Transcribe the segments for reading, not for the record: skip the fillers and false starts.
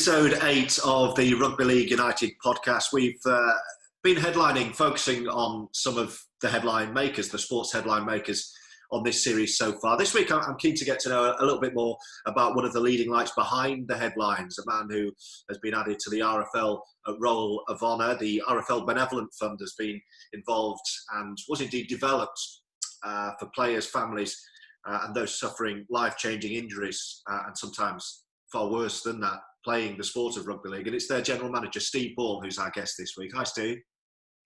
Episode 8 of the Rugby League United podcast. We've been headlining, focusing on some of the headline makers, the sports headline makers on this series so far. This week, I'm keen to get to know a little bit more about one of the leading lights behind the headlines, a man who has been added to the RFL Roll of Honour. The RFL Benevolent Fund has been involved and was indeed developed for players, families, and those suffering life-changing injuries, and sometimes far worse than that, playing the sport of rugby league. And it's their general manager, Steve Ball, who's our guest this week. Hi, Steve.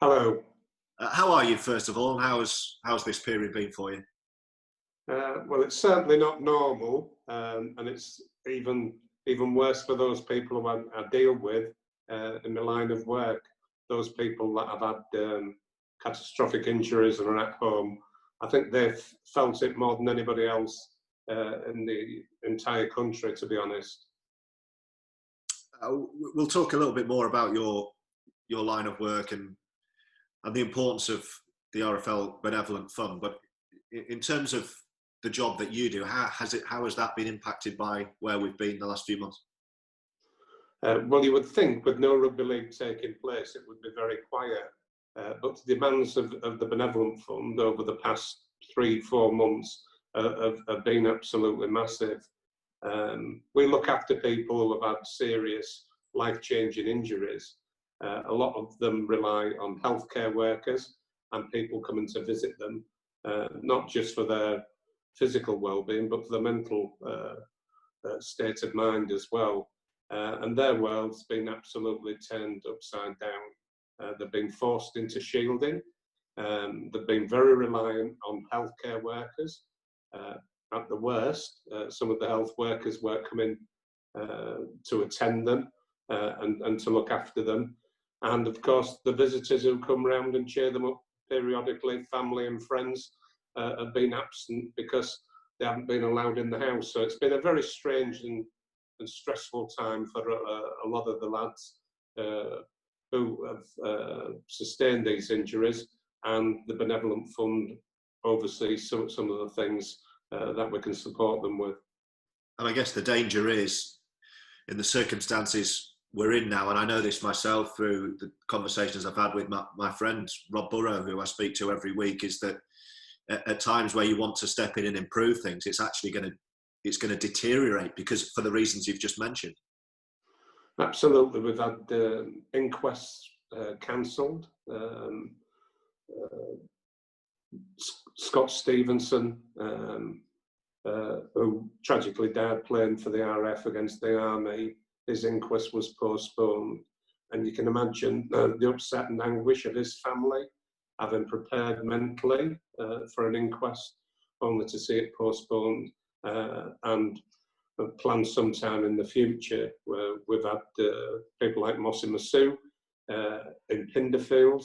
Hello. How are you, first of all, and how's this period been for you? Well, it's certainly not normal, and it's even worse for those people who I deal with in the line of work. Those people that have had catastrophic injuries and are at home. I think they've felt it more than anybody else in the entire country, to be honest. We'll talk a little bit more about your line of work and the importance of the RFL Benevolent Fund. But in terms of the job that you do, how has that been impacted by where we've been the last few months? Well, you would think with no rugby league taking place, it would be very quiet. But the demands of the Benevolent Fund over the past 3-4 months have been absolutely massive. We look after people who have had serious life-changing injuries. A lot of them rely on healthcare workers and people coming to visit them, not just for their physical well-being, but for the mental state of mind as well. And their world's been absolutely turned upside down. They've been forced into shielding. They've been very reliant on healthcare workers. At the worst, some of the health workers weren't coming to attend them and to look after them. And of course, the visitors who come round and cheer them up periodically, family and friends, have been absent because they haven't been allowed in the house. So it's been a very strange and stressful time for a lot of the lads who have sustained these injuries, and the Benevolent Fund oversees some of the things that we can support them with. And I guess the danger is, in the circumstances we're in now, and I know this myself through the conversations I've had with my friend Rob Burrow, who I speak to every week, is that at times where you want to step in and improve things, it's actually going to deteriorate because for the reasons you've just mentioned. Absolutely. We've had inquests cancelled. Scott Stevenson, who tragically died playing for the RF against the Army, his inquest was postponed. And you can imagine the upset and anguish of his family, having prepared mentally for an inquest, only to see it postponed, and planned sometime in the future. Where we've had people like Mossy Masu in Pinderfield,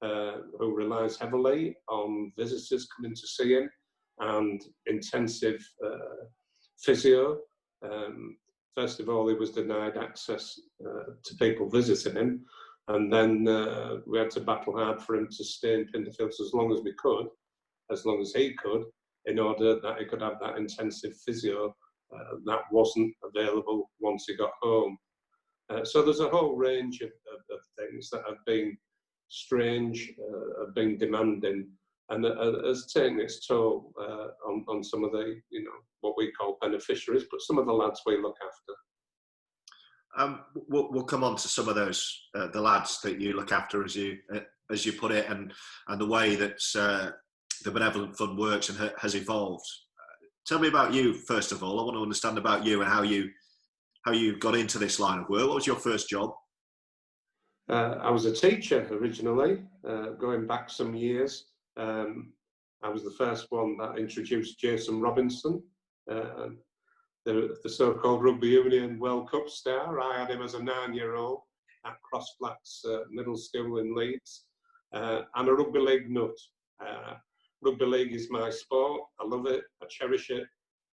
who relies heavily on visitors coming to see him, and intensive physio. First of all, he was denied access to people visiting him, and then we had to battle hard for him to stay in Pinderfield as long as he could, in order that he could have that intensive physio that wasn't available once he got home. So there's a whole range of things that have been strange, have been demanding, and has taken its toll on some of the, what we call beneficiaries, but some of the lads we look after. We'll come on to some of those, the lads that you look after, as you put it, and the way that the Benevolent Fund works and has evolved. Tell me about you, first of all. I want to understand about you and how you got into this line of work. What was your first job? I was a teacher originally, going back some years. I was the first one that introduced Jason Robinson, the so-called Rugby Union World Cup star. I had him as a 9-year-old at Cross Flats Middle School in Leeds. I'm a rugby league nut. Rugby league is my sport. I love it. I cherish it.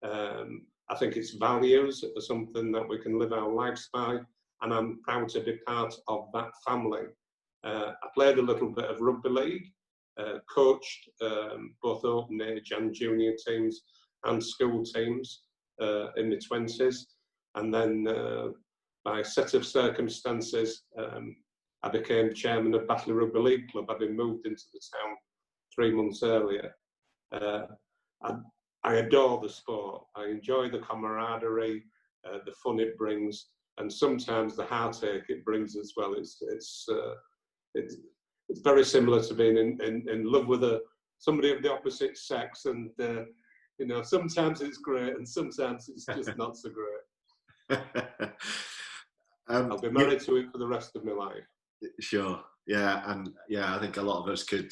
I think its values are something that we can live our lives by, and I'm proud to be part of that family. I played a little bit of rugby league, coached both open age and junior teams and school teams in my 20s, and then by a set of circumstances, I became chairman of Batley Rugby League Club, having moved into the town 3 months earlier. I adore the sport. I enjoy the camaraderie, the fun it brings, and sometimes the heartache it brings as well. It's very similar to being in love with somebody of the opposite sex, and sometimes it's great, and sometimes it's just not so great. I'll be married to it for the rest of my life. Sure, yeah, and I think a lot of us can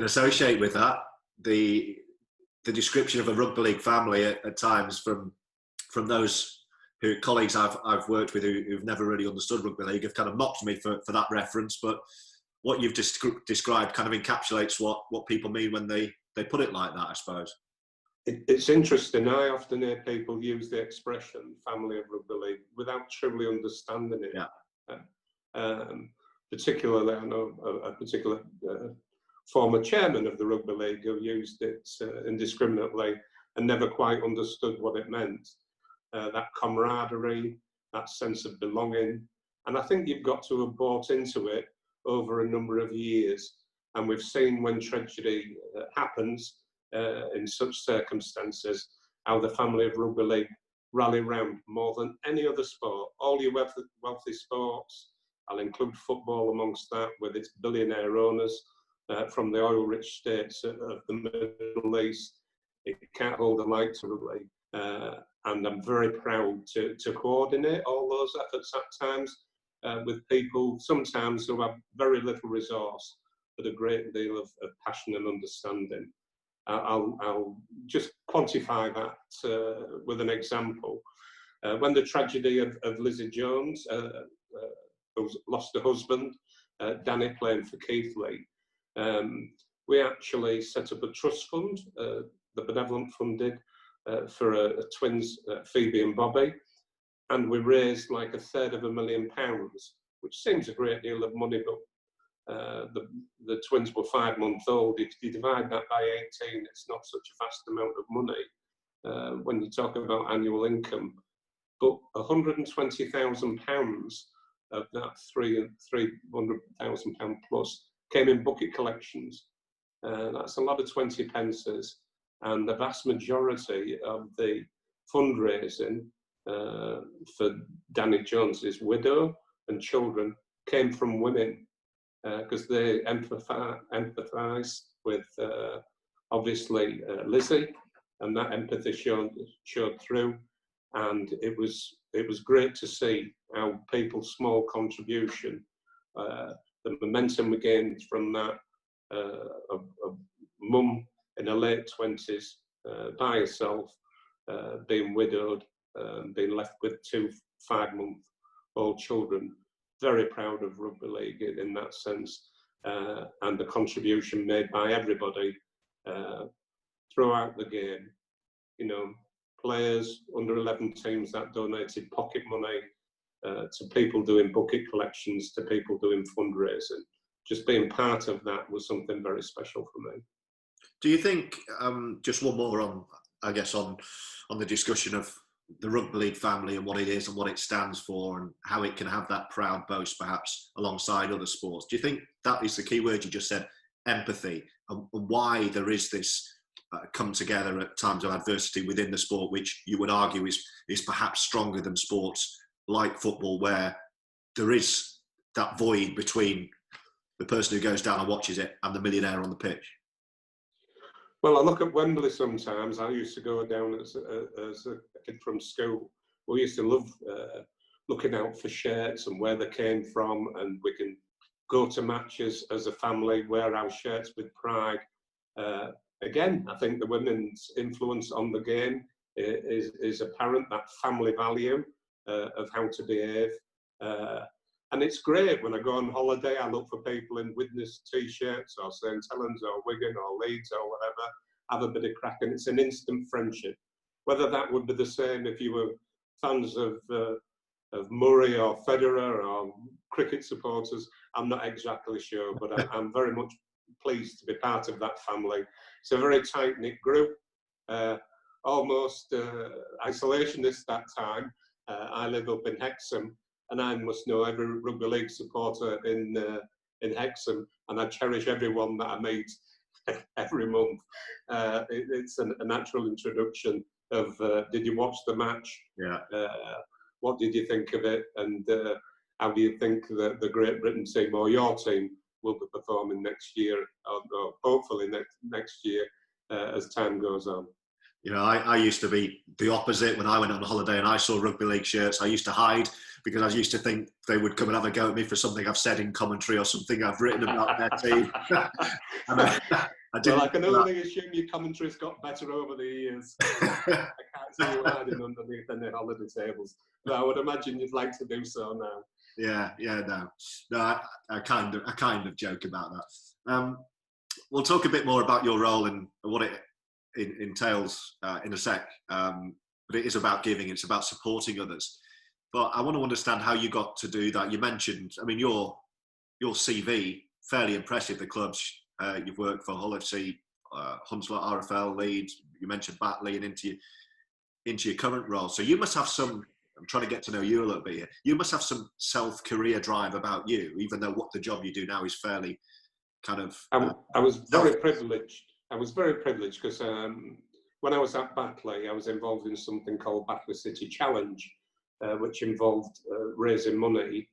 associate with that. The description of a rugby league family at times from those colleagues I've worked with who've never really understood rugby league have kind of mocked me for that reference, but what you've described kind of encapsulates what people mean when they put it like that, I suppose. It's interesting. I often hear people use the expression "family of rugby league" without truly understanding it. Yeah. Particularly, I know a particular former chairman of the rugby league who used it indiscriminately and never quite understood what it meant. That camaraderie, that sense of belonging, and I think you've got to have bought into it over a number of years. And we've seen when tragedy happens in such circumstances, how the family of rugby league rally round more than any other sport. All your wealthy sports, I'll include football amongst that, with its billionaire owners from the oil-rich states of the Middle East. It can't hold a light to rugby. And I'm very proud to coordinate all those efforts at times with people sometimes who have very little resource, but a great deal of passion and understanding. I'll just quantify that with an example. When the tragedy of Lizzie Jones, who lost her husband, Danny playing for Keighley, we actually set up a trust fund, the Benevolent Fund did, for twins, Phoebe and Bobby, and we raised like £350,000, which seems a great deal of money, but the twins were 5 months old. If you divide that by 18, it's not such a vast amount of money when you talk about annual income. But £120,000 of that £300,000 plus came in bucket collections. That's a lot of 20 pences, and the vast majority of the fundraising for Danny Jones's widow and children came from women, because they empathise with obviously Lizzie, and that empathy showed through. And it was great to see how people's small contribution, the momentum we gained from that, a mum in her late 20s by herself, being widowed, being left with 2 5-month-old children. Very proud of rugby league in that sense, and the contribution made by everybody throughout the game. Players, under 11 teams that donated pocket money, to people doing bucket collections, to people doing fundraising. Just being part of that was something very special for me. Do you think, just one more on the discussion of the rugby league family and what it is and what it stands for and how it can have that proud boast perhaps alongside other sports, do you think that is the key word you just said, empathy, and why there is this come together at times of adversity within the sport, which you would argue is perhaps stronger than sports like football, where there is that void between the person who goes down and watches it and the millionaire on the pitch? Well, I look at Wembley sometimes. I used to go down as a kid from school. We used to love looking out for shirts and where they came from, and we can go to matches as a family, wear our shirts with pride. Again, I think the women's influence on the game is apparent, that family value of how to behave. And it's great when I go on holiday, I look for people in Widnes t-shirts or St Helens or Wigan or Leeds or whatever, have a bit of crack, and it's an instant friendship. Whether that would be the same if you were fans of Murray or Federer or cricket supporters, I'm not exactly sure, but I'm very much pleased to be part of that family. It's a very tight-knit group, almost isolationist that time, I live up in Hexham, and I must know every rugby league supporter in Hexham, and I cherish everyone that I meet every month. It's a natural introduction of, did you watch the match? Yeah. What did you think of it? And how do you think that the Great Britain team or your team will be performing next year, or hopefully next year as time goes on? You know, I used to be the opposite. When I went on holiday and I saw rugby league shirts, I used to hide because I used to think they would come and have a go at me for something I've said in commentary or something I've written about their team. And I can only assume your commentary's got better over the years. I can't see you hiding underneath any holiday tables, but I would imagine you'd like to do so now. No, I kind of joke about that. We'll talk a bit more about your role and what it entails in a sec, but it is about giving. It's about supporting others. But I want to understand how you got to do that. You mentioned, I mean, your CV, fairly impressive. The clubs you've worked for: Hull FC, Hunslet, RFL, Leeds. You mentioned Batley, and into your current role. So you must have some. I'm trying to get to know you a little bit here. You must have some self-career drive about you, even though what the job you do now is fairly kind of. I was very privileged. I was very privileged because when I was at Batley, I was involved in something called Batley City Challenge, which involved raising money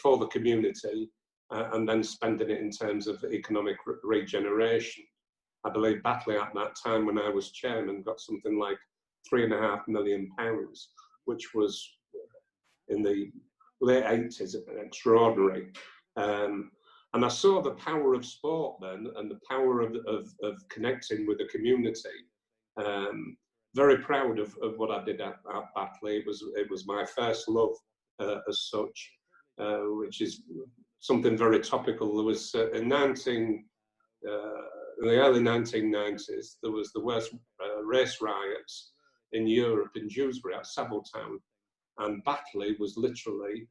for the community and then spending it in terms of economic regeneration. I believe Batley at that time, when I was chairman, got something like £3.5 million, which was in the late 80s extraordinary. And I saw the power of sport then, and the power of connecting with the community. Very proud of what I did at Batley. It was my first love as such, which is something very topical. There was in the early 1990s, there was the worst race riots in Europe in Dewsbury at Savile-town, and Batley was literally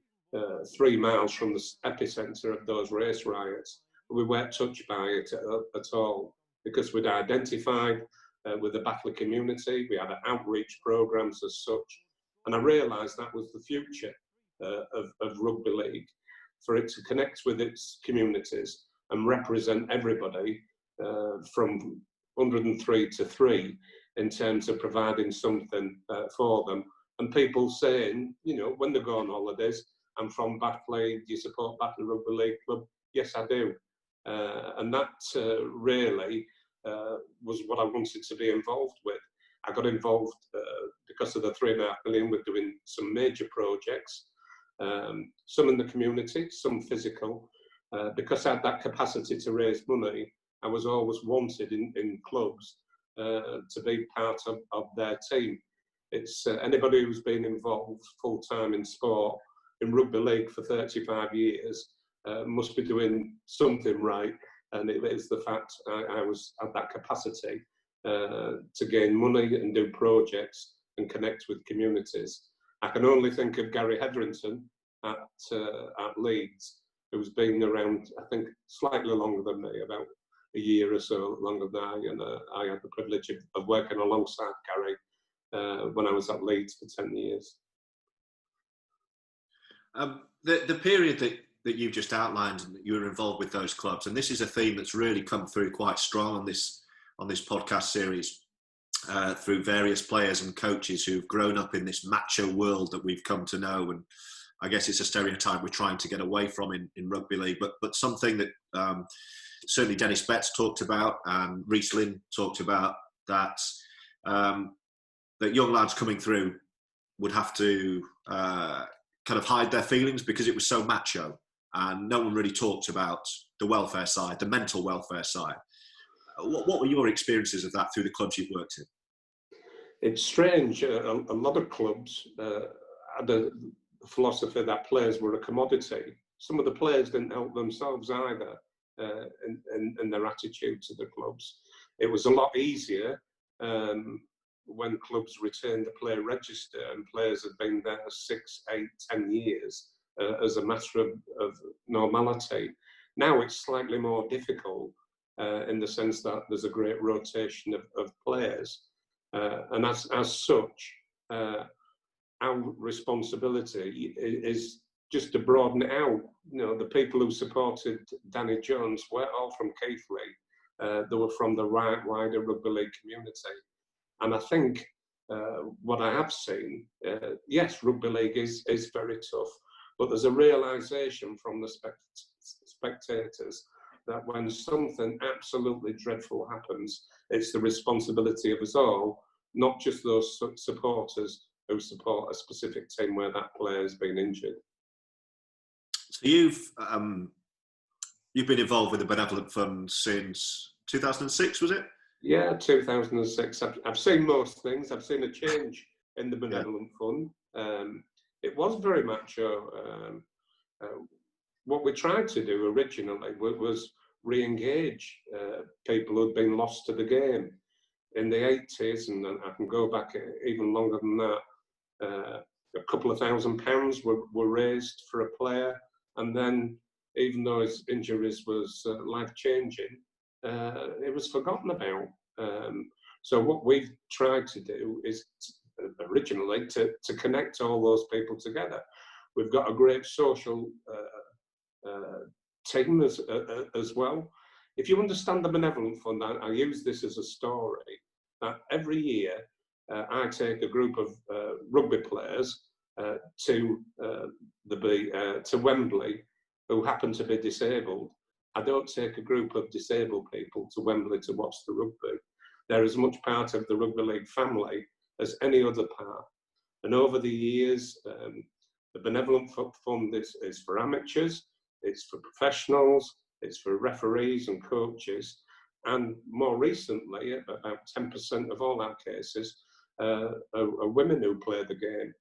3 miles from the epicenter of those race riots. We weren't touched by it at all because we'd identified with the Batley community. We had outreach programs as such, and I realised that was the future of rugby league, for it to connect with its communities and represent everybody from 103 to 3 in terms of providing something for them. And people saying, you know, when they go on holidays, I'm from Batley, do you support Batley Rugby League Club? Yes, I do. And that really was what I wanted to be involved with. I got involved because of the £3.5 million with doing some major projects, some in the community, some physical. Because I had that capacity to raise money, I was always wanted in clubs to be part of their team. It's anybody who's been involved full-time in sport, in rugby league for 35 years, must be doing something right. And it is the fact I was at that capacity to gain money and do projects and connect with communities. I can only think of Gary Hetherington at Leeds, who's been around, I think, slightly longer than me, about a year or so longer than I, and I had the privilege of working alongside Gary when I was at Leeds for 10 years. The period that you've just outlined, and that you were involved with those clubs, and this is a theme that's really come through quite strong on this podcast series, through various players and coaches who've grown up in this macho world that we've come to know, and I guess it's a stereotype we're trying to get away from in rugby league, but something that certainly Dennis Betts talked about, and Rhys Lynn talked about, that young lads coming through would have to kind of hide their feelings because it was so macho, and no one really talked about the welfare side, the mental welfare side. What were your experiences of that through the clubs you've worked in? It's strange. A lot of clubs had a philosophy that players were a commodity. Some of the players didn't help themselves either in their attitude to the clubs. It was a lot easier when clubs returned the player register and players had been there 6, 8, 10 years as a matter of normality. Now it's slightly more difficult in the sense that there's a great rotation of players. And as such, our responsibility is just to broaden it out. The people who supported Danny Jones were all from Keighley. They were from the wider rugby league community. And I think what I have seen, yes, rugby league is very tough, but there's a realisation from the spectators that when something absolutely dreadful happens, it's the responsibility of us all, not just those supporters who support a specific team where that player has been injured. So you've been involved with the Benevolent Fund since 2006, was it? Yeah, 2006. I've seen most things. I've seen a change in the Benevolent Fund. It was very macho. What we tried to do originally was re-engage people who'd been lost to the game. In the 80s, and I can go back even longer than that, a couple of £1,000 were raised for a player, and then even though his injuries was life-changing, it was forgotten about. So what we've tried to do is originally to connect all those people together. We've got a great social team as well. If you understand the Benevolent Fund, I use this as a story, that every year I take a group of rugby players to Wembley who happen to be disabled. I don't take a group of disabled people to Wembley to watch the rugby. They're as much part of the rugby league family as any other part. And over the years, the Benevolent Fund is for amateurs, it's for professionals, it's for referees and coaches, and more recently, about 10% of all our cases are women who play the game.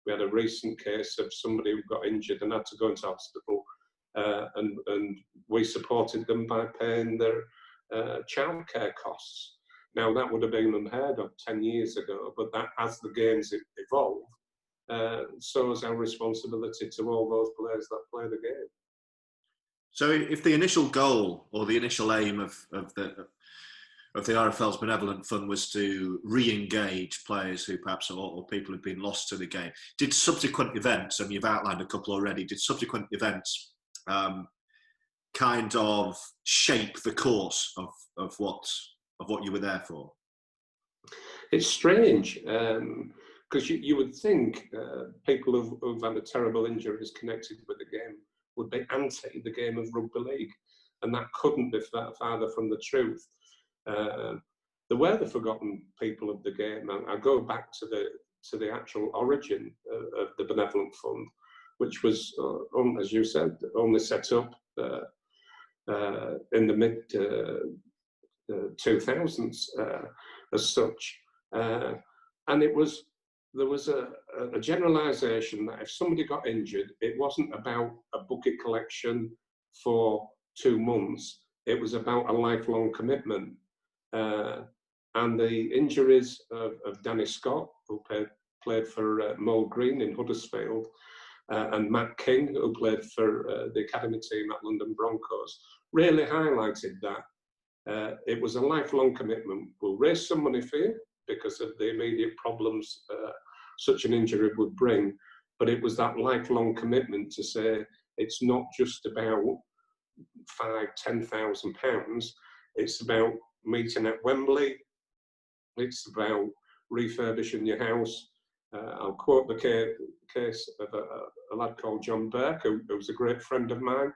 We had a recent case of somebody who got injured and had to go into hospital, and we supported them by paying their childcare costs. Now, that would have been unheard of 10 years ago, but that, as the games evolve, so is our responsibility to all those players that play the game. So if the initial goal or the initial aim of the RFL's Benevolent Fund was to re-engage players who perhaps, or people who've been lost to the game, did subsequent events, and you've outlined a couple already, did subsequent events kind of shape the course of what you were there for? It's strange, because you would think people who've had a terrible injuries connected with the game would be anti the game of rugby league, and that couldn't be farther from the truth. There were the forgotten people of the game. I go back to the actual origin of the Benevolent Fund, which was, as you said, only set up in the mid 2000s as such, and there was a generalisation that if somebody got injured, it wasn't about a bucket collection for 2 months. It was about a lifelong commitment. And the injuries of Danny Scott, who played for Moll Green in Huddersfield, and Matt King, who played for the academy team at London Broncos, really highlighted that it was a lifelong commitment. We'll raise some money for you because of the immediate problems such an injury would bring, but it was that lifelong commitment to say it's not just about £5,000–10,000. It's about meeting at Wembley. It's about refurbishing your house. I'll quote the case of a lad called John Burke, who was a great friend of mine.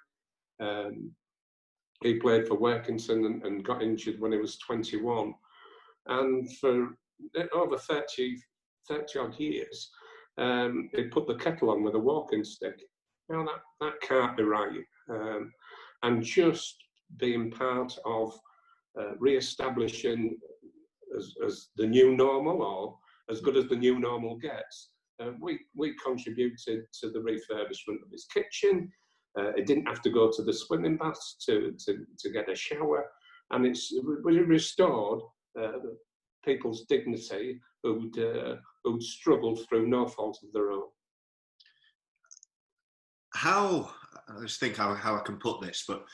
He played for Workington and got injured when he was 21. And for over 30 odd years, he put the kettle on with a walking stick. Now that can't be right. And just being part of re-establishing as the new normal, or as good as the new normal gets, we contributed to the refurbishment of his kitchen. It didn't have to go to the swimming baths to get a shower, and we restored people's dignity who'd struggled through no fault of their own. I just think how I can put this, but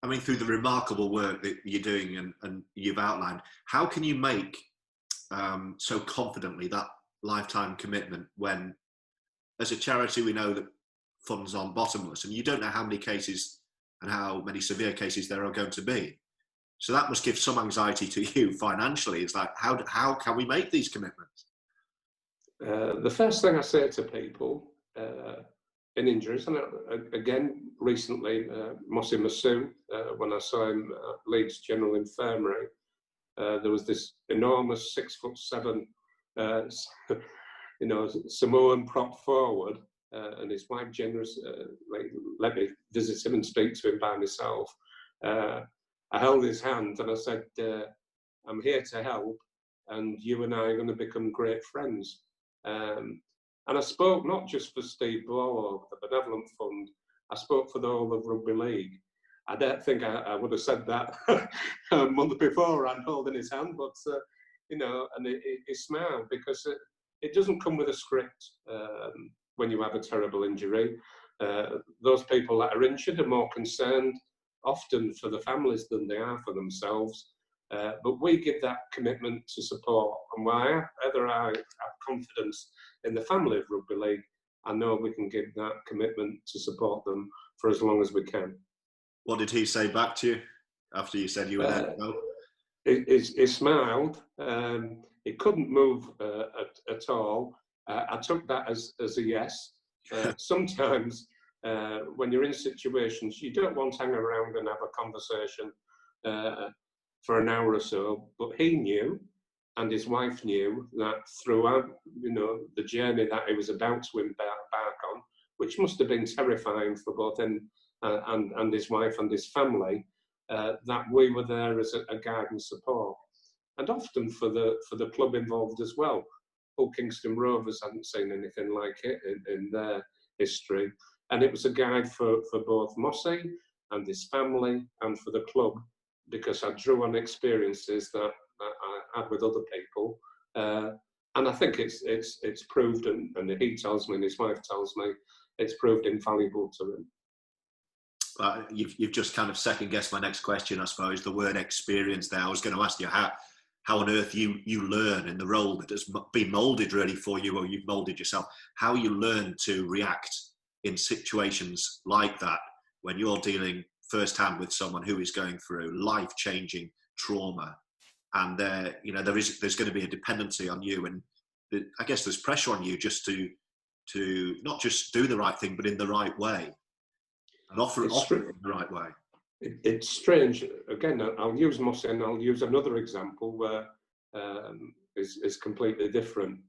I mean, through the remarkable work that you're doing and you've outlined, how can you make so confidently that lifetime commitment when, as a charity, we know that funds aren't bottomless, and you don't know how many cases and how many severe cases there are going to be. So that must give some anxiety to you financially. It's like, how can we make these commitments? The first thing I say to people in injuries, and again recently, Mossy Masood, when I saw him at Leeds General Infirmary, there was this enormous 6'7", Samoan prop forward, and his wife let me visit him and speak to him by myself. I held his hand and I said, I'm here to help, and you and I are going to become great friends. And I spoke not just for Steve Blow of the Benevolent Fund, I spoke for the whole of Rugby League. I don't think I would have said that a month before I'm holding his hand, but, and he smiled, because it doesn't come with a script when you have a terrible injury. Those people that are injured are more concerned often for the families than they are for themselves. But we give that commitment to support, and whether I have confidence in the family of Rugby League, I know we can give that commitment to support them for as long as we can. What did he say back to you after you said you were there? He smiled. He couldn't move at all. I took that as a yes. Sometimes when you're in situations, you don't want to hang around and have a conversation for an hour or so, but he knew, and his wife knew, that throughout the journey that he was about to embark on, which must have been terrifying for both him and his wife and his family, that we were there as a guide and support, and often for the club involved as well. Hull Kingston Rovers hadn't seen anything like it in their history, and it was a guide for both Mossy and his family and for the club, because I drew on experiences that I had with other people, and I think it's proved, and he tells me and his wife tells me, it's proved invaluable to him. You've just kind of second guessed my next question, I suppose. The word experience there. I was going to ask you how on earth you learn in the role that has been moulded really for you, or you've moulded yourself, how you learn to react in situations like that when you're dealing firsthand with someone who is going through life-changing trauma, and there's going to be a dependency on you, and I guess there's pressure on you just to not just do the right thing, but in the right way, and offer it in the right way. It's strange. Again, I'll use Mossy, and I'll use another example where is completely different.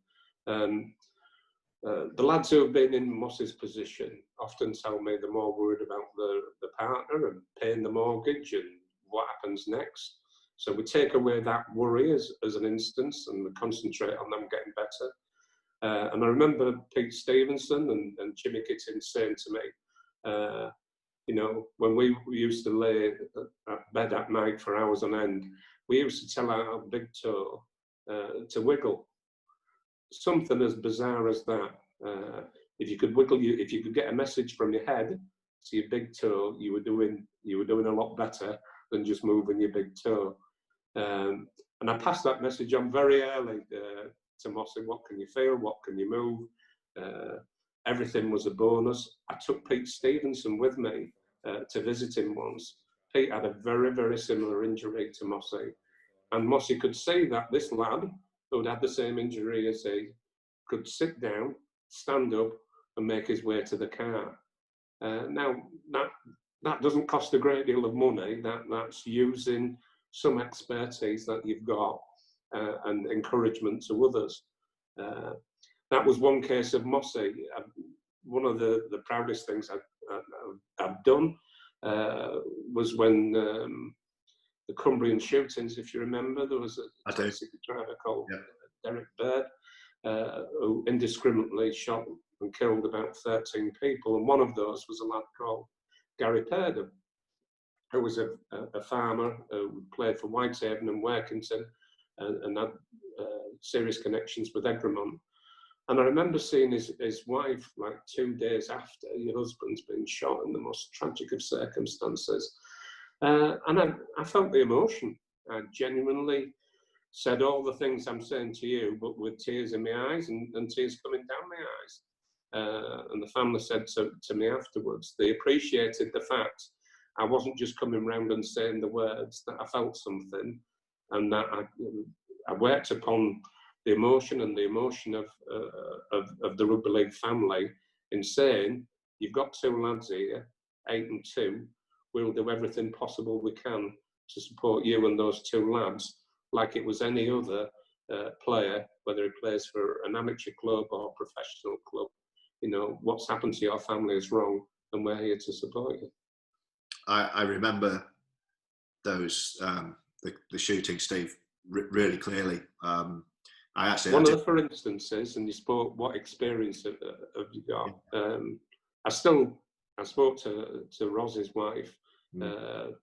The lads who have been in Mossy's position often tell me they're more worried about the partner and paying the mortgage and what happens next. So we take away that worry as an instance, and we concentrate on them getting better. And I remember Pete Stevenson and Jimmy Kittin saying to me, when we used to lay at bed at night for hours on end, we used to tell our big toe to wiggle. Something as bizarre as that. If you could get a message from your head to your big toe, you were doing a lot better than just moving your big toe. And I passed that message on very early to Mossy. What can you feel? What can you move? Everything was a bonus. I took Pete Stevenson with me to visit him once. Pete had a very, very similar injury to Mossy, and Mossy could see that this lad who'd had the same injury as he could sit down, stand up, and make his way to the car. Now, that doesn't cost a great deal of money. That's using some expertise that you've got and encouragement to others. That was one case of Mossy. One of the proudest things I've done was when the Cumbrian shootings, if you remember, there was a taxi driver called Derek Bird who indiscriminately shot and killed about 13 people, and one of those was a lad called Gary Purdom, who was a farmer who played for Whitehaven and Workington and had serious connections with Egremont. And I remember seeing his wife like 2 days after your husband's been shot in the most tragic of circumstances. And I felt the emotion. I genuinely said all the things I'm saying to you, but with tears in my eyes and tears coming down my eyes. And the family said to me afterwards, they appreciated the fact I wasn't just coming round and saying the words, that I felt something, and that I worked upon the emotion and the emotion of the rugby league family in saying, you've got two lads here, 8 and 2, we'll do everything possible we can to support you and those two lads, like it was any other player, whether he plays for an amateur club or a professional club. You know, what's happened to your family is wrong, and we're here to support you. I remember those, the shooting, Steve, really clearly. I actually one of the for instances, and you spoke, what experience have you got? I spoke to Roz's wife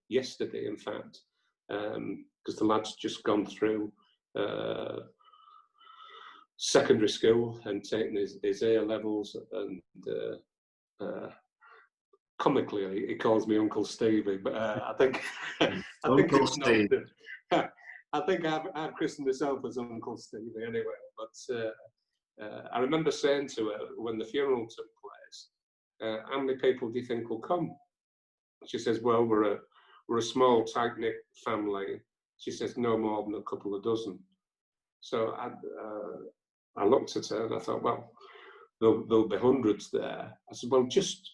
yesterday, in fact, because the lad's just gone through secondary school and taken his A levels, and comically he calls me Uncle Stevie, but I think Uncle Steve. I think I've christened myself as Uncle Stevie anyway. But I remember saying to her when the funeral took place, how many people do you think will come? She says, well, we're a small, tight-knit family. She says, no more than a couple of dozen. So I looked at her and I thought, well, there'll be hundreds there. I said, well, just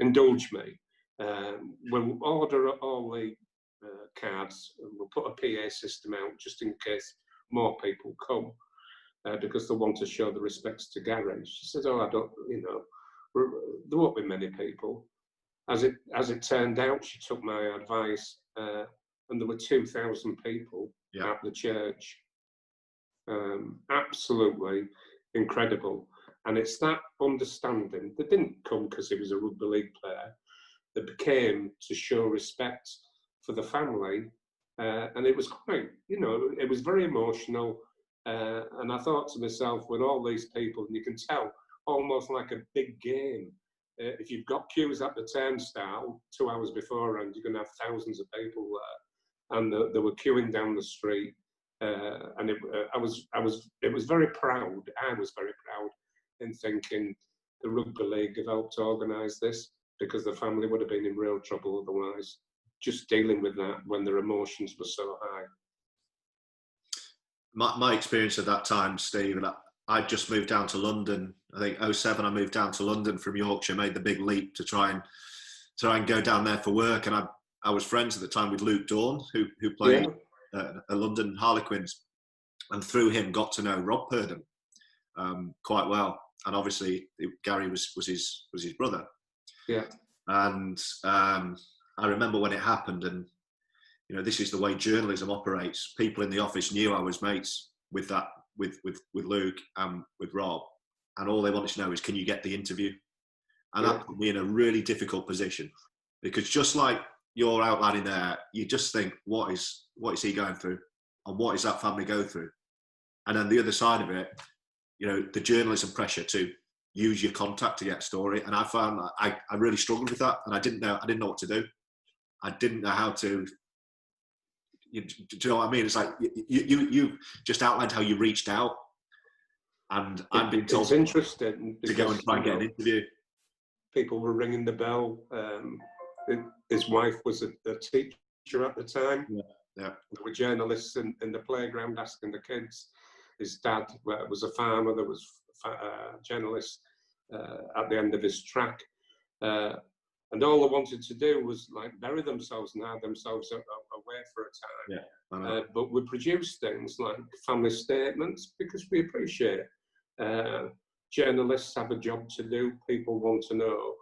indulge me. We'll order all the cards, and we'll put a PA system out just in case more people come, because they want to show the respects to Gary. She says, oh, I don't, there won't be many people. As it turned out, she took my advice, and there were 2,000 people at the church. Absolutely incredible. And it's that understanding. They didn't come because he was a rugby league player. They became to show respect for the family. And it was quite, it was very emotional. And I thought to myself, with all these people, and you can tell, almost like a big game. If you've got queues at the turnstile 2 hours beforehand, you're going to have thousands of people there. And they were queuing down the street. And it was very proud. I was very proud in thinking the Rugby League have helped organise this, because the family would have been in real trouble otherwise, just dealing with that when their emotions were so high. My experience at that time, Steve, and I'd just moved down to London. I think 2007, I moved down to London from Yorkshire, made the big leap to try and go down there for work. And I was friends at the time with Luke Dawn, who played at London Harlequins, and through him got to know Rob Purdon quite well. And obviously Gary was his brother. Yeah. And I remember when it happened, and this is the way journalism operates. People in the office knew I was mates with Luke and with Rob, and all they wanted to know is, can you get the interview? And that put me in a really difficult position, because just like you're outlining there, you just think, what is he going through, and what is that family going through? And then the other side of it, the journalism pressure to use your contact to get a story. And I found that I really struggled with that, and I didn't know what to do. I didn't know how to. Do you know what I mean? It's like you just outlined how you reached out, and I'm being told it's interesting to go and try and get an interview. People were ringing the bell. His wife was a teacher at the time. Yeah. There were journalists in the playground asking the kids. His dad was a farmer. There was journalists at the end of his track. And all they wanted to do was bury themselves and hide themselves away for a time. But we produce things like family statements because we appreciate journalists have a job to do. People want to know,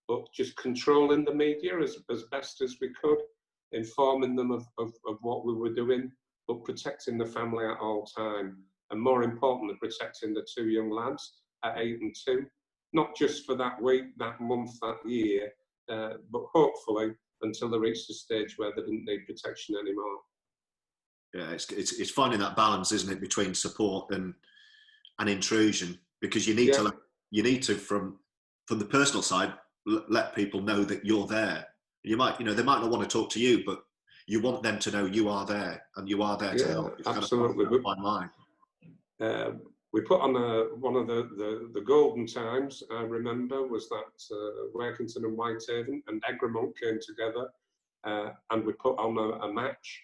but just controlling the media as best as we could, informing them of what we were doing, but protecting the family at all time. And more importantly, protecting the two young lads at 8 and 2, not just for that week, that month, that year, but hopefully until they reached the stage where they didn't need protection anymore. Yeah, it's finding that balance, isn't it, between support and intrusion, because you need to from the personal side let people know that you're there. You might they might not want to talk to you, but you want them to know you are there and you are there to help. It's absolutely. Kind of fine line. We put on one of the golden times, I remember, was that Workington and Whitehaven and Egremont came together, and we put on a match,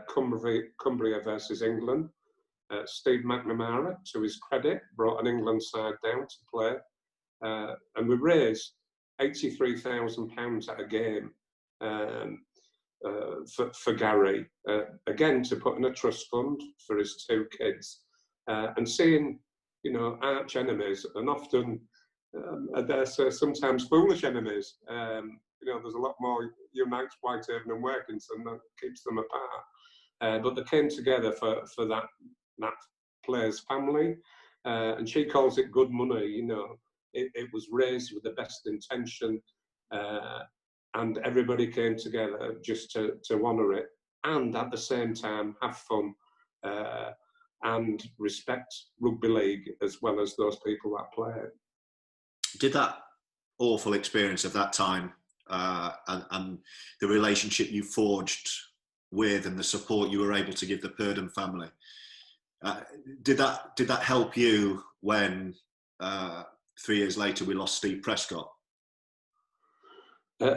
Cumbria versus England. Steve McNamara, to his credit, brought an England side down to play, and we raised £83,000 at a game for Gary, again to put in a trust fund for his 2 kids. And seeing, arch enemies, and often, I dare say, sometimes foolish enemies. There's a lot more unites Whitehaven and Workington that keeps them apart. But they came together for that player's family, and she calls it good money. It was raised with the best intention, and everybody came together just to honour it, and at the same time have fun. And respect rugby league as well as those people that play it. Did that awful experience of that time and the relationship you forged with and the support you were able to give the Purdon family, did that help you when 3 years later we lost Steve Prescott?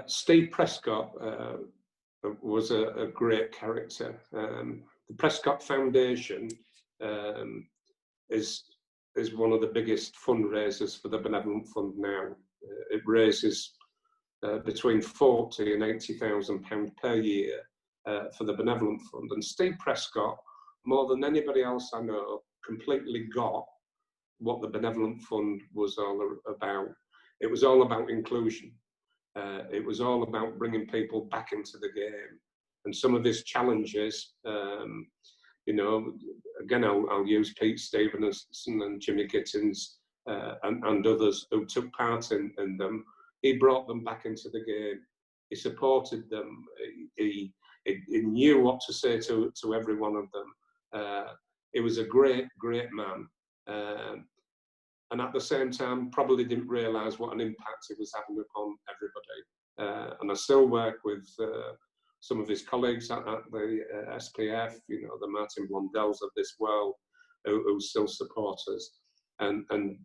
Steve Prescott was a great character. The Prescott Foundation is one of the biggest fundraisers for the Benevolent Fund now. It raises between £40,000 and £80,000 per year for the Benevolent Fund. And Steve Prescott, more than anybody else I know, completely got what the Benevolent Fund was all about. It was all about inclusion. It was all about bringing people back into the game. And some of his challenges, again, I'll use Pete Stevenson and Jimmy Gittins and others who took part in them. He brought them back into the game. He supported them. He knew what to say to every one of them. He was a great, great man. And at the same time, probably didn't realise what an impact he was having upon everybody. And I still work with some of his colleagues at the SPF, the Martin Blondells of this world, who still support us. And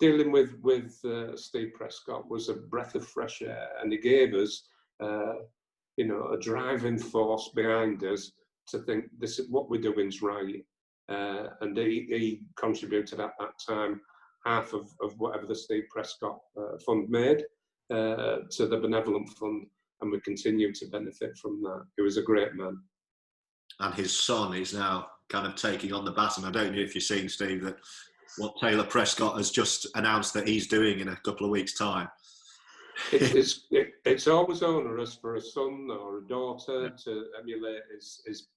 dealing with Steve Prescott was a breath of fresh air, and he gave us, a driving force behind us to think this is what we're doing is right. And he contributed at that time half of whatever the Steve Prescott Fund made to the Benevolent Fund, and we continue to benefit from that. He was a great man. And his son is now kind of taking on the baton. I don't know if you've seen, Steve, that what Taylor Prescott has just announced that he's doing in a couple of weeks' time. It's always onerous for a son or a daughter to emulate his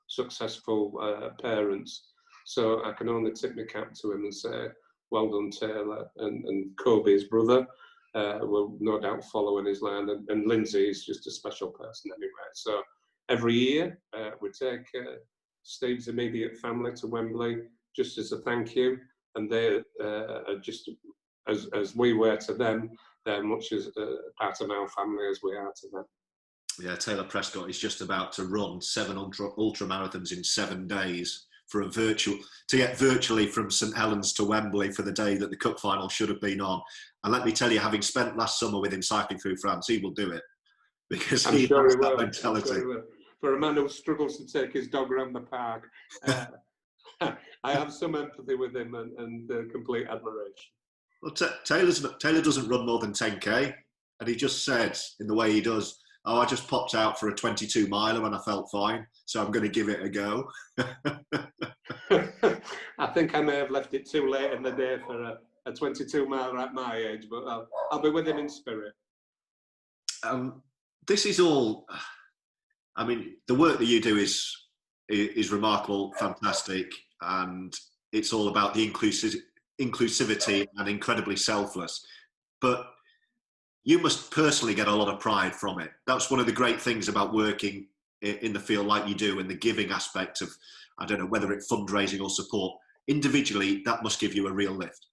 successful parents. So I can only tip my cap to him and say, well done, Taylor. And Kobe, his brother, will no doubt follow in his line. And Lindsay is just a special person anyway. So every year we take Steve's immediate family to Wembley just as a thank you. And they are just, as we were to them, they're much as part of our family as we are to them. Yeah, Taylor Prescott is just about to run 7 ultra marathons in 7 days to get virtually from St Helens to Wembley for the day that the cup final should have been on. And let me tell you, having spent last summer with him cycling through France, he will do it because he has that mentality. Sure. For a man who struggles to take his dog around the park, I have some empathy with him and complete admiration. Well, Taylor doesn't run more than 10k, and he just said in the way he does, "Oh, I just popped out for a 22 miler and I felt fine, so I'm going to give it a go." I think I may have left it too late in the day for a 22 miler at my age, but I'll be with him in spirit. This is all. I mean, the work that you do is remarkable, fantastic, and it's all about the inclusivity and incredibly selfless. But you must personally get a lot of pride from it. That's one of the great things about working in the field like you do, and the giving aspect of, I don't know, whether it's fundraising or support. Individually, that must give you a real lift.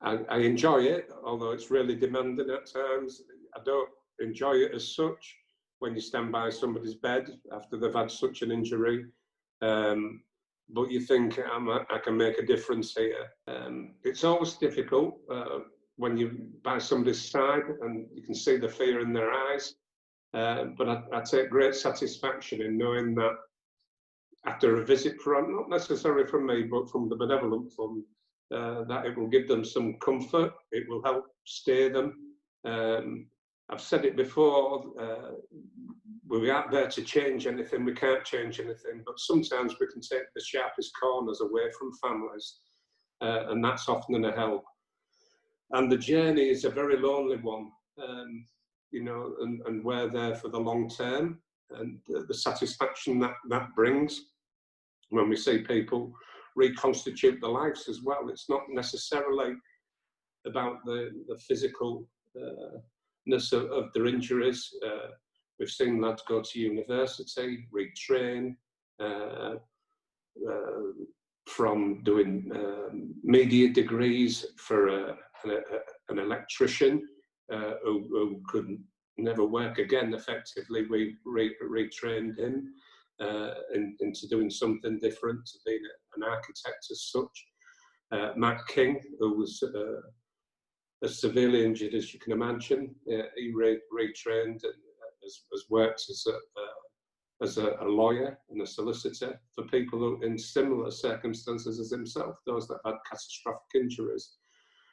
I enjoy it, although it's really demanding at times. I don't enjoy it as such. when you stand by somebody's bed after they've had such an injury. But you think, I can make a difference here. It's always difficult when you're by somebody's side and you can see the fear in their eyes. But I take great satisfaction in knowing that after a visit from, not necessarily from me, but from the Benevolent Fund, that it will give them some comfort, it will help steer them. I've said it before, we aren't there to change anything, we can't change anything, but sometimes we can take the sharpest corners away from families, and that's often a help. And the journey is a very lonely one, you know, and we're there for the long term, and the satisfaction that brings when we see people reconstitute their lives as well. It's not necessarily about the physical of their injuries. We've seen lads go to university, retrain, from doing media degrees for an electrician who could never work again effectively. We retrained him into doing something different, to being an architect as such. Matt King, who was as severely injured as you can imagine, he retrained and has worked as a lawyer and a solicitor for people who, in similar circumstances as himself, those that had catastrophic injuries.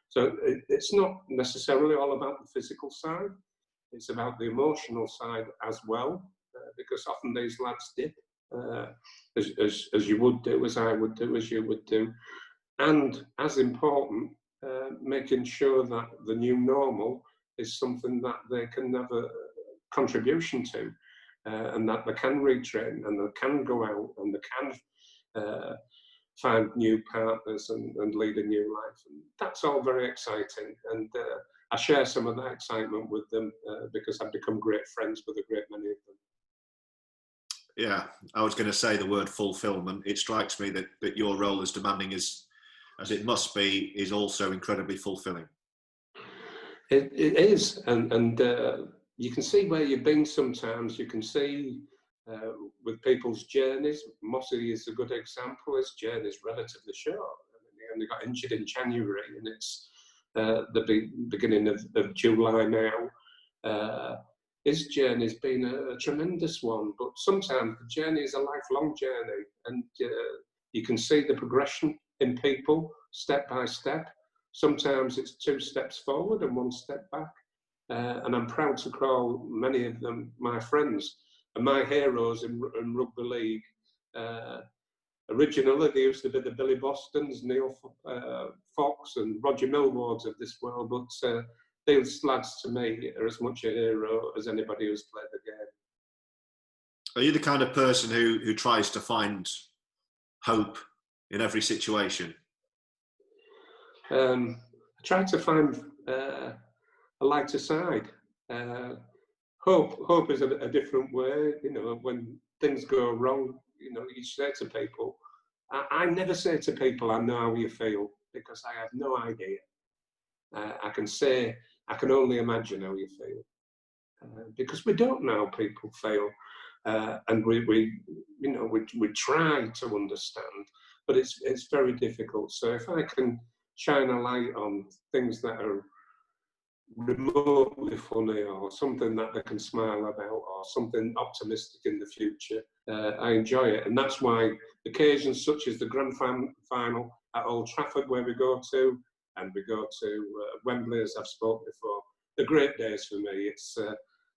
So it's not necessarily all about the physical side, it's about the emotional side as well, because often these lads dip, as you would do, as I would do, as you would do. And as important, making sure that the new normal is something that they can have a contribution to, and that they can retrain and they can go out and they can find new partners and lead a new life. And that's all very exciting, and I share some of that excitement with them because I've become great friends with a great many of them. Yeah, I was going to say the word fulfillment. It strikes me that your role, as demanding as it must be, is also incredibly fulfilling. It is, and you can see where you've been sometimes. You can see with people's journeys. Mossy is a good example. His journey is relatively short. I mean, he only got injured in January, and it's the beginning of July now. His journey's been a tremendous one, but sometimes the journey is a lifelong journey, and you can see the progression in people step by step. Sometimes it's 2 steps forward and 1 step back. And I'm proud to call many of them my friends and my heroes in rugby league. Originally, they used to be the Billy Bostons, Neil Fox and Roger Millwards of this world, but these lads to me are as much a hero as anybody who's played the game. Are you the kind of person who tries to find hope in every situation? I try to find a lighter side. Hope is a different way. You know, when things go wrong, you know, you say to people, I never say to people, I know how you feel, because I have no idea. I can only imagine how you feel, because we don't know how people feel, and we try to understand, but it's very difficult. So if I can shine a light on things that are remotely funny, or something that they can smile about, or something optimistic in the future, I enjoy it. And that's why occasions such as the grand final at Old Trafford, where we go to, and we go to Wembley, as I've spoken before, they're great days for me. It's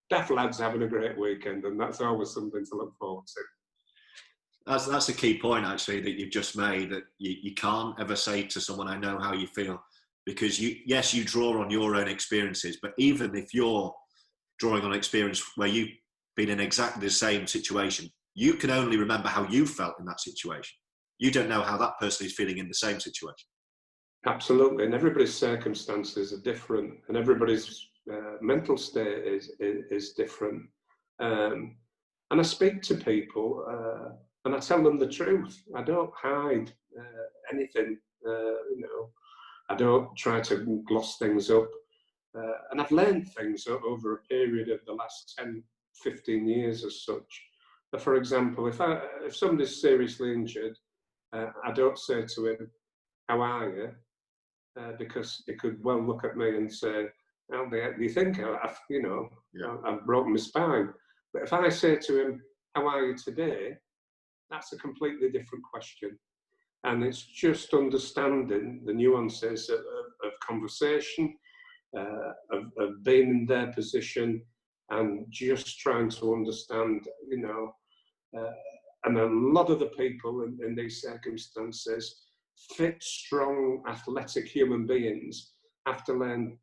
daft lads having a great weekend, and that's always something to look forward to. That's a key point, actually, that you've just made, that you can't ever say to someone, I know how you feel, because you draw on your own experiences, but even if you're drawing on experience where you've been in exactly the same situation, you can only remember how you felt in that situation. You don't know how that person is feeling in the same situation. Absolutely, and everybody's circumstances are different, and everybody's mental state is different. And I speak to people, and I tell them the truth. I don't hide anything, you know. I don't try to gloss things up. And I've learned things over a period of the last 10, 15 years as such. For example, if somebody's seriously injured, I don't say to him, "How are you?" Because he could well look at me and say, "How do you think I've broken my spine?" But if I say to him, "How are you today?" that's a completely different question. And it's just understanding the nuances of conversation, of being in their position, and just trying to understand, and a lot of the people in these circumstances, fit, strong, athletic human beings, have to learn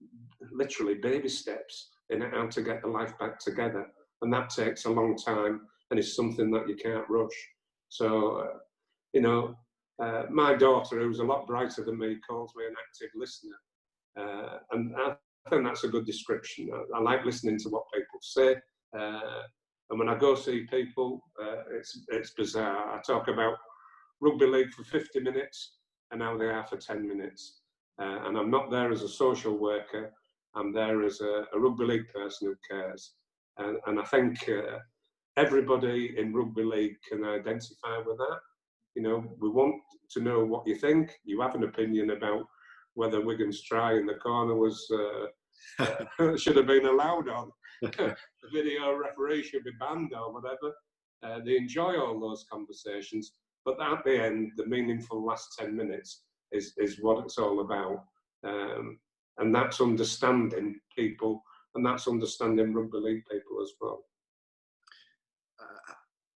literally baby steps in how to get the life back together. And that takes a long time and is something that you can't rush. So, my daughter, who's a lot brighter than me, calls me an active listener. And I think that's a good description. I like listening to what people say. And when I go see people, it's bizarre. I talk about rugby league for 50 minutes and how they are for 10 minutes. And I'm not there as a social worker. I'm there as a rugby league person who cares. And I think everybody in rugby league can identify with that. We want to know what you think. You have an opinion about whether Wigan's try in the corner was should have been allowed on. The video referee should be banned or whatever. They enjoy all those conversations, but at the end, the meaningful last 10 minutes is what it's all about. And that's understanding people, and that's understanding rugby league people as well.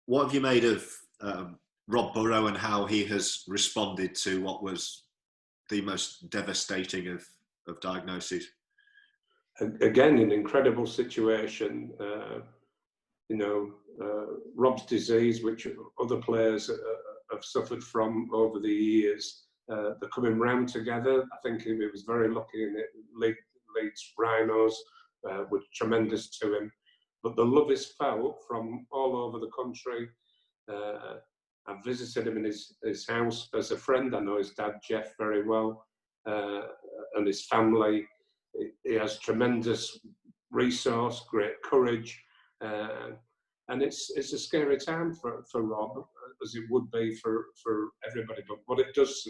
What have you made of Rob Burrow and how he has responded to what was the most devastating of diagnoses? Again, an incredible situation. Rob's disease, which other players have suffered from over the years, they're coming round together. I think he was very lucky in it. Leeds Rhinos were tremendous to him. But the love is felt from all over the country. I've visited him in his house as a friend. I know his dad, Jeff, very well, and his family. He has tremendous resource, great courage, and it's a scary time for Rob, as it would be for everybody. But what it does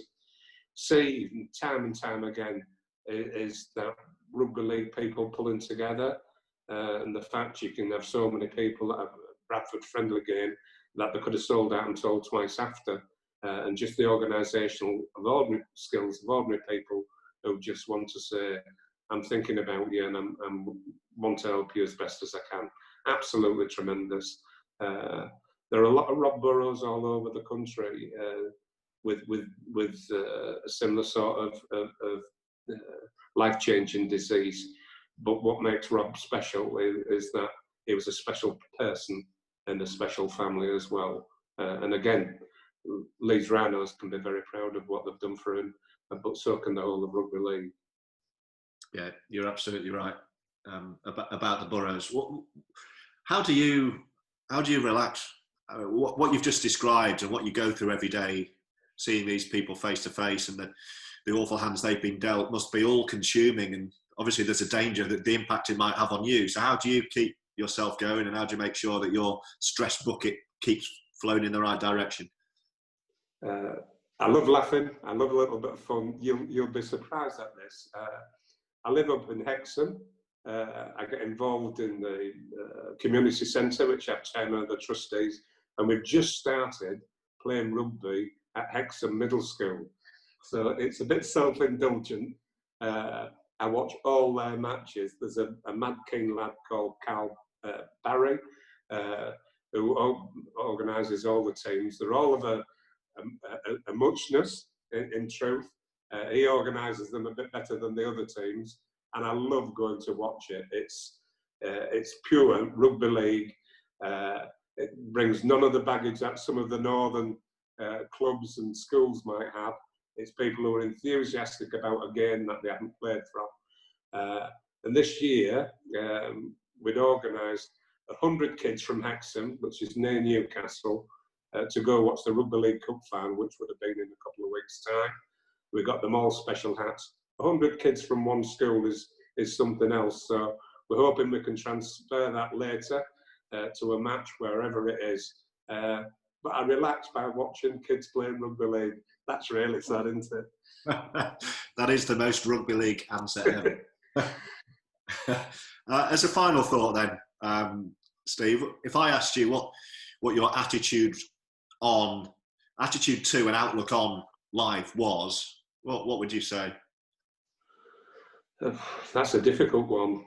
see time and time again is that rugby league people pulling together, and the fact you can have so many people at a Bradford friendly game that they could have sold out and told twice after, and just the organisational of ordinary skills of ordinary people who just want to say, "I'm thinking about you and I want to help you as best as I can." Absolutely tremendous. There are a lot of Rob Burrows all over the country with a similar sort of life-changing disease. But what makes Rob special is that he was a special person and a special family as well. And again, Leeds Rhinos can be very proud of what they've done for him, but so can the whole of rugby league. Yeah, you're absolutely right about the Burrows. How do you relax? What you've just described and what you go through every day, seeing these people face to face, and the awful hands they've been dealt, must be all consuming. And obviously, there's a danger that the impact it might have on you. So, how do you keep yourself going, and how do you make sure that your stress bucket keeps flowing in the right direction? I love laughing. I love a little bit of fun. You'll be surprised at this. I live up in Hexham. I get involved in the community centre, which I'm chairman of the trustees, and we've just started playing rugby at Hexham Middle School. So it's a bit self-indulgent. I watch all their matches. There's a mad keen lad called Carl Barry, who organises all the teams. They're all of a muchness, in truth. He organises them a bit better than the other teams, and I love going to watch it. It's pure rugby league. It brings none of the baggage that some of the northern clubs and schools might have. It's people who are enthusiastic about a game that they haven't played from. And this year, we'd organised 100 kids from Hexham, which is near Newcastle, to go watch the Rugby League Cup final, which would have been in a couple of weeks' time. We got them all special hats. 100 kids from one school is something else. So we're hoping we can transfer that later to a match wherever it is. But I relax by watching kids playing rugby league. That's really sad, isn't it? That is the most rugby league answer ever. As a final thought then, Steve, if I asked you what your attitude to and outlook on life was, what would you say? That's a difficult one.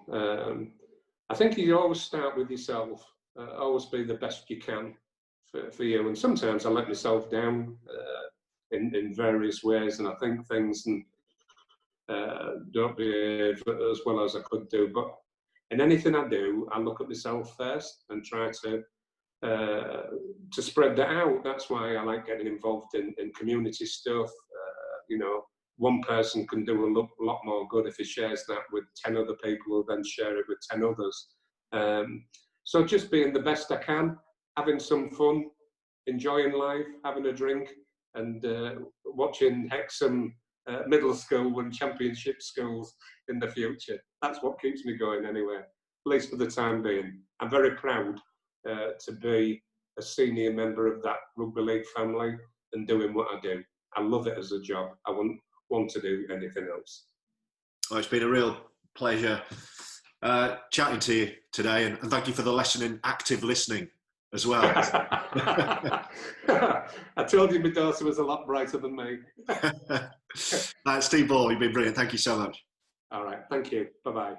I think you always start with yourself. Always be the best you can for you. And sometimes I let myself down in various ways, and I think things and don't behave as well as I could do. But in anything I do, I look at myself first and try to spread that out. That's why I like getting involved in community stuff. One person can do a lot more good if he shares that with 10 other people who then share it with 10 others. So just being the best I can, having some fun, enjoying life, having a drink, and watching Hexham middle school and championship schools in the future. That's what keeps me going anyway, at least for the time being. I'm very proud to be a senior member of that rugby league family and doing what I do. I love it as a job. I wouldn't want to do anything else. Well, it's been a real pleasure chatting to you today, and thank you for the lesson in active listening as well. I told you my daughter was a lot brighter than me. Steve Ball, you've been brilliant. Thank you so much. All right, thank you. Bye-bye.